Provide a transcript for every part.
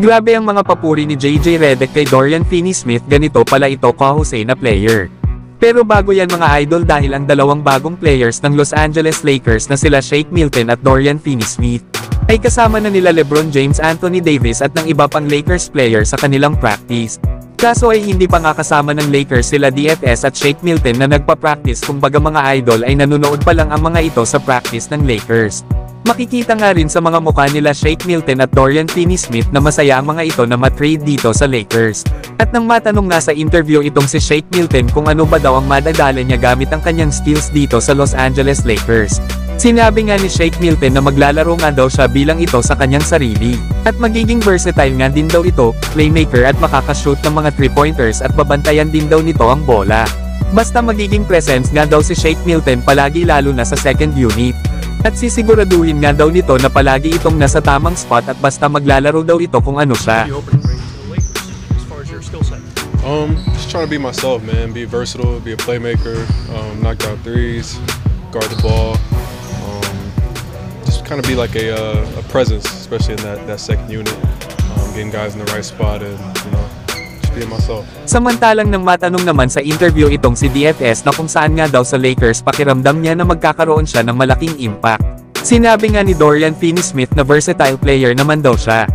Grabe ang mga papuri ni JJ Redick kay Dorian Finney-Smith, ganito pala ito ka-Jose na player. Pero bago yan mga idol, dahil ang dalawang bagong players ng Los Angeles Lakers na sila Shake Milton at Dorian Finney-Smith ay kasama na nila LeBron James, Anthony Davis at ng iba pang Lakers player sa kanilang practice. Kaso ay hindi pa nga kasama ng Lakers sila DFS at Shake Milton na nagpa-practice, kumbaga mga idol ay nanonood pa lang ang mga ito sa practice ng Lakers. Makikita nga rin sa mga mukha nila Shake Milton at Dorian Finney-Smith na masaya ang mga ito na matrade dito sa Lakers. At nang matanong nga sa interview itong si Shake Milton kung ano ba daw ang madadala niya gamit ang kanyang skills dito sa Los Angeles Lakers, sinabi nga ni Shake Milton na maglalaro nga daw siya bilang ito sa kanyang sarili. At magiging versatile nga din daw ito, playmaker at makakashoot ng mga 3-pointers at babantayan din daw nito ang bola. Basta magiging presence nga daw si Shake Milton palagi, lalo na sa second unit. At sisiguraduhin nga daw nito na palagi itong nasa tamang spot at basta maglalaro daw ito kung ano siya. Just trying to be myself, man. Be versatile, be a playmaker, knock down threes, guard the ball. Just kind of be like a presence, especially in that second unit. Getting guys in the right spot and, just being myself. Samantalang nang matanong naman sa interview itong si DFS na kung saan nga daw sa Lakers pakiramdam niya na magkakaroon siya ng malaking impact, sinabi nga ni Dorian Finney-Smith na versatile player naman daw siya.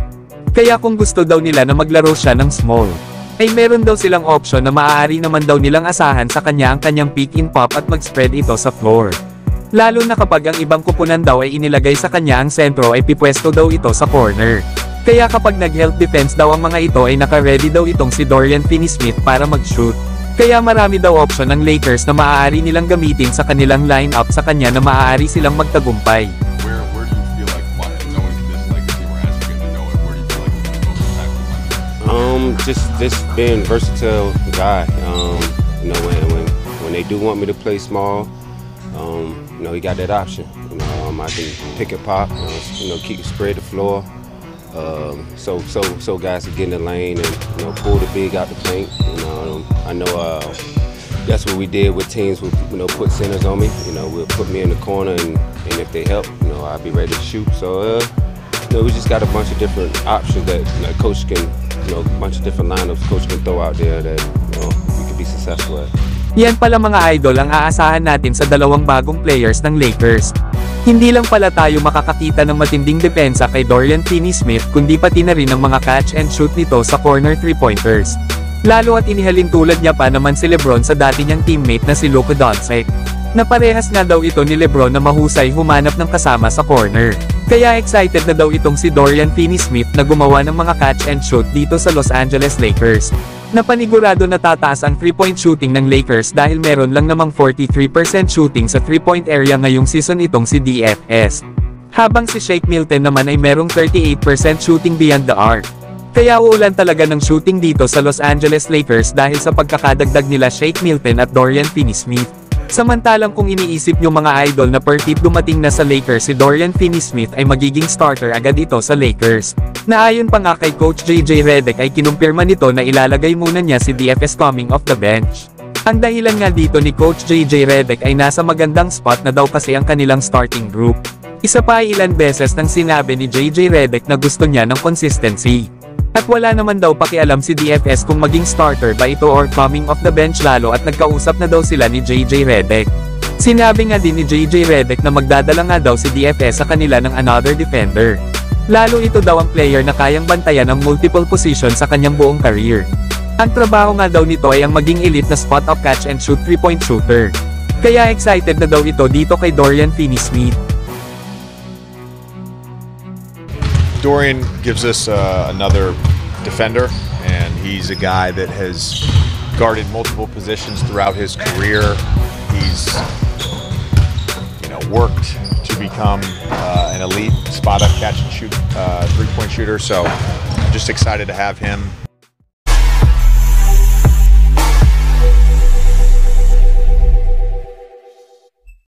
Kaya kung gusto daw nila na maglaro siya ng small, ay meron daw silang option na maaari naman daw nilang asahan sa kanya ang kanyang pick and pop at mag-spread ito sa floor. Lalo na kapag ang ibang kupunan daw ay inilagay sa kanya ang sentro, ay pipwesto daw ito sa corner. Kaya kapag nag-help defense daw ang mga ito ay naka-ready daw itong si Dorian Finney-Smith para mag-shoot. Kaya marami daw option ng Lakers na maaari nilang gamitin sa kanilang line-up sa kanya na maaari silang magtagumpay. Where do you feel like knowing this legacy we're asking to know it, where do you feel like it's the most impactful? Just being versatile guy. When they do want me to play small, he got that option. I can pick and pop, spread the floor. So guys can get in the lane and pull the big out the paint. I know that's what we did with teams who put centers on me. Will put me in the corner and if they help, I'll be ready to shoot. So we just got a bunch of different options that coach can, a bunch of different lineups coach can throw out there that we could be successful at. Yan pala mga idol ang aasahan natin sa dalawang bagong players ng Lakers. Hindi lang pala tayo makakakita ng matinding depensa kay Dorian Finney-Smith, kundi pati na rin ang mga catch and shoot nito sa corner 3-pointers. Lalo at inihalin tulad niya pa naman si LeBron sa dati niyang teammate na si Luka Doncic, na parehas nga daw ito ni LeBron na mahusay humanap ng kasama sa corner. Kaya excited na daw itong si Dorian Finney-Smith na gumawa ng mga catch and shoot dito sa Los Angeles Lakers. Na panigurado na tataas ang 3-point shooting ng Lakers dahil meron lang namang 43% shooting sa 3-point area ngayong season itong si DFS. Habang si Shake Milton naman ay merong 38% shooting beyond the arc. Kaya uulan talaga ng shooting dito sa Los Angeles Lakers dahil sa pagkakadagdag nila Shake Milton at Dorian Finney-Smith. Samantalang kung iniisip nyo mga idol na per tip dumating na sa Lakers si Dorian Finney-Smith ay magiging starter agad ito sa Lakers. Na ayon pa nga kay Coach JJ Redick ay kinumpirma nito na ilalagay muna niya si DFS coming off the bench. Ang dahilan nga dito ni Coach JJ Redick ay nasa magandang spot na daw kasi ang kanilang starting group. Isa pa ay ilan beses nang sinabi ni JJ Redick na gusto niya ng consistency. At wala naman daw pakialam si DFS kung maging starter ba ito or coming off the bench, lalo at nagkausap na daw sila ni JJ Redick. Sinabi nga din ni JJ Redick na magdadala nga daw si DFS sa kanila ng another defender. Lalo ito daw ang player na kayang bantayan ang multiple position sa kanyang buong career. Ang trabaho nga daw nito ay ang maging elite na spot-up catch and shoot 3-point shooter. Kaya excited na daw ito dito kay Dorian Finney-Smith. Dorian gives us another defender, and he's a guy that has guarded multiple positions throughout his career. He's worked to become an elite spot-up catch and shoot 3-point shooter. So I'm just excited to have him